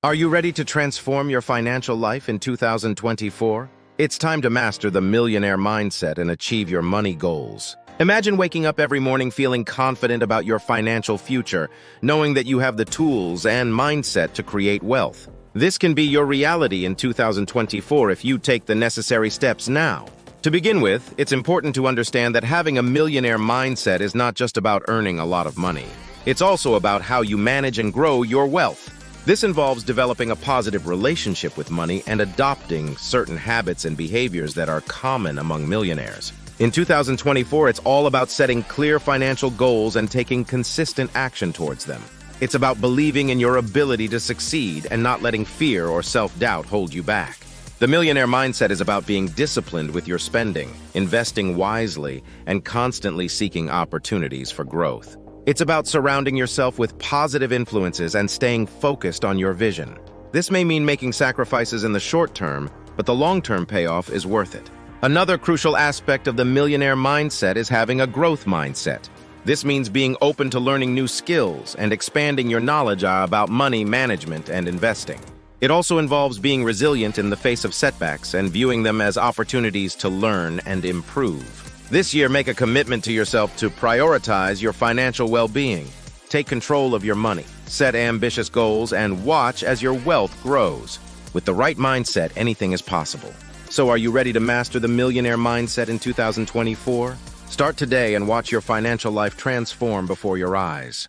Are you ready to transform your financial life in 2024? It's time to master the millionaire mindset and achieve your money goals. Imagine waking up every morning feeling confident about your financial future, knowing that you have the tools and mindset to create wealth. This can be your reality in 2024 if you take the necessary steps now. To begin with, it's important to understand that having a millionaire mindset is not just about earning a lot of money. It's also about how you manage and grow your wealth. This involves developing a positive relationship with money and adopting certain habits and behaviors that are common among millionaires. In 2024, it's all about setting clear financial goals and taking consistent action towards them. It's about believing in your ability to succeed and not letting fear or self-doubt hold you back. The millionaire mindset is about being disciplined with your spending, investing wisely, and constantly seeking opportunities for growth. It's about surrounding yourself with positive influences and staying focused on your vision. This may mean making sacrifices in the short term, but the long-term payoff is worth it. Another crucial aspect of the millionaire mindset is having a growth mindset. This means being open to learning new skills and expanding your knowledge about money management and investing. It also involves being resilient in the face of setbacks and viewing them as opportunities to learn and improve. This year, make a commitment to yourself to prioritize your financial well-being. Take control of your money, set ambitious goals, and watch as your wealth grows. With the right mindset, anything is possible. So are you ready to master the millionaire mindset in 2024? Start today and watch your financial life transform before your eyes.